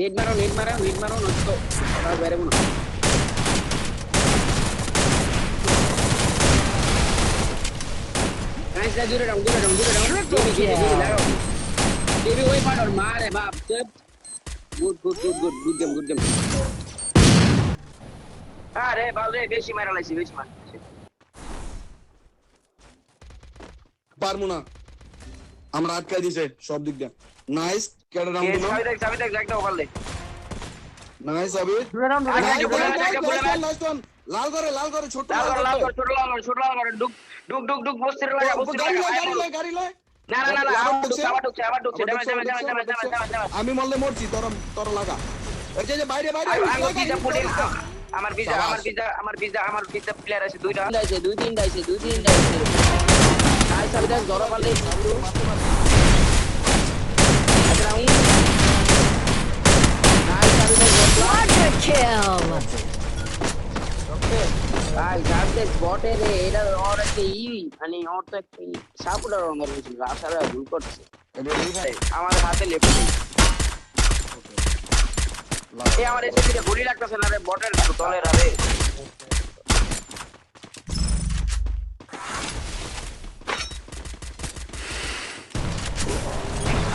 Net মারো নষ্ট আর বেরে মনে নাইস না দূরে ডাউন লাগাও টিভি ওই পাড়র মারে বাপ গুড গেম আরে বালরে বেশি মারা লাইছি পারমু না আমরা আটকাই দিছে সব দিক দিয়ে নাইস কেডা রাউন্ড দিলো চাবি দেখ দাও পারলে নাইস আবি নাইস ওয়ান লাল করে ছোট লাল করে ডুক বস্তির লাগা গাড়ি লয় না আবার ঢুকছে ড্যামেজ আমি মরলে মরছি তোর লাগা এই যে বাইরে আমার ভিসা প্লেয়ার আছে দুই তিন দাইছে নাইস আমি দেখ ধরো পারলে Quadra kill! ভাই যাতে বটে রে এটা ওর একটা মানে ওর তো একটা সাপোর্টার অঙ্গর হয়েছিল রাসারা ভুল করছে আমাদের হাতে লেফট এই আমার এসে দিকে গুলি লাগতেছে না রে বটের তলের আরে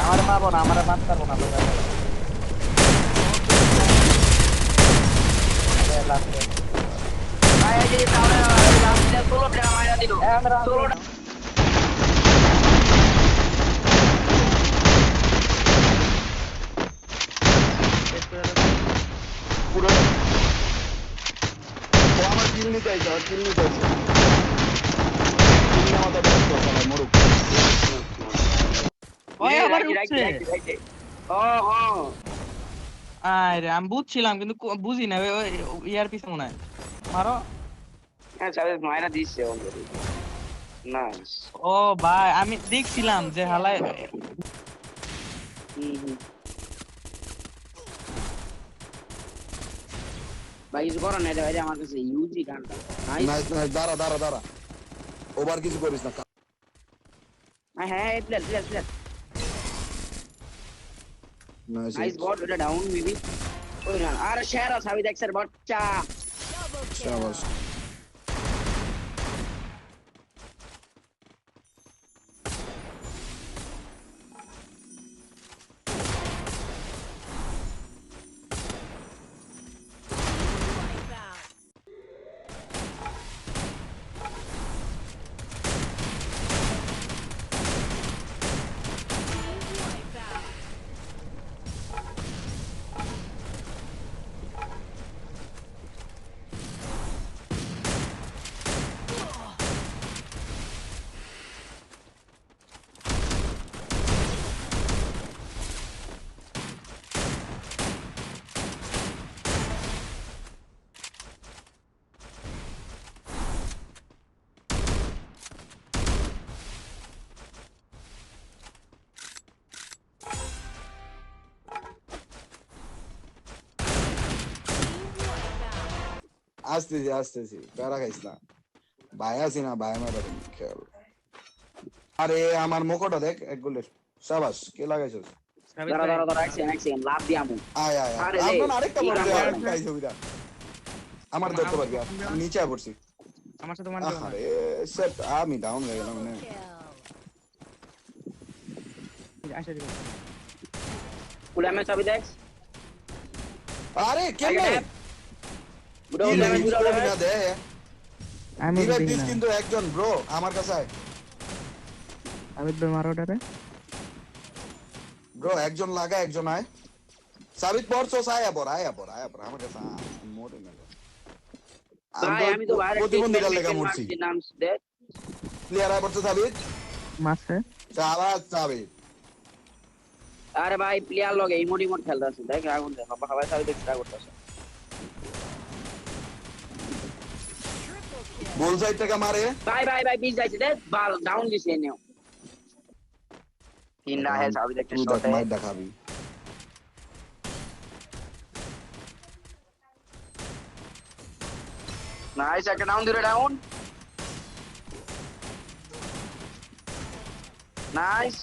আমার পাবো না আমার বাদ করবো না ভাই এই যে তাহলে লাস্টে সোলো টাকা মাইরা দিল সোলো পুরো ও আমার কিল নিতে আইছে কিল আমাদের ব্যাক করতে হবে মরুক ওই আবার উঠছে আরে আমি বুঝছিলাম কিন্তু বুঝি না ইয়ার পিছে মনে হয় মারো হ্যাঁ চাবে মাইরা দিছে অলরেডি নাইস ও ভাই আমি দেখছিলাম যে হালায় ভাই কিছু করো না রে ভাই আমার কাছে ইউজি গানটা নাইস দাঁড়া ওভার কিছু করিস না হ্যাঁ প্লেয়ার নাইস বট ওটা ডাউন মেবি ওই না আর শেয়ার আছে আমি দেখছার বাচ্চা শাবাশ আসতেছি প্যারা খাইস না ভাই আছি না ভাই আমার খেয়াল আরে আমার মুখটা দেখ এক গোলের শাবাশ কে লাগাইছস দাঁড়া অ্যাকশন লাভ দিয়ামু আয় আপনার আরেকটা বড় গাই ছবিটা আমার দেখতে পারবি আমি নিচে পড়ছি আমার সাথে মানতে আরে সেট আমি ডাউন হয়ে গেলাম মানে আসে দিও ফুলামে চাবি দেখ আরে কেমনে আমি কিন্তু একজন ব্রো আমার কাছে আমি তো মারোটারে ব্রো একজন লাগা একজন আয় সাবিত পড়ছো আয়া পড় আমার কাছে মোরে না ভাই আমি তো বাইরে প্রতিবন্ধীর লেখা মরছি নাম দেখ প্লেয়ার আয় পড়ছো সাবিত মাসে সাবিত আরে ভাই প্লেয়ার লগে ইমোট খেলতাছে দেখ আগুন দেখ বাবা সাবিত এক্সট্রা করতেছে বল সাইড থেকে মারে ভাই পিছ যাইছে দেখ বল ডাউন দিছে নেও কিন্না है সাবিত একটা শট মাইর দেখাবি নাইস একটা ডাউন দিরে ডাউন নাইস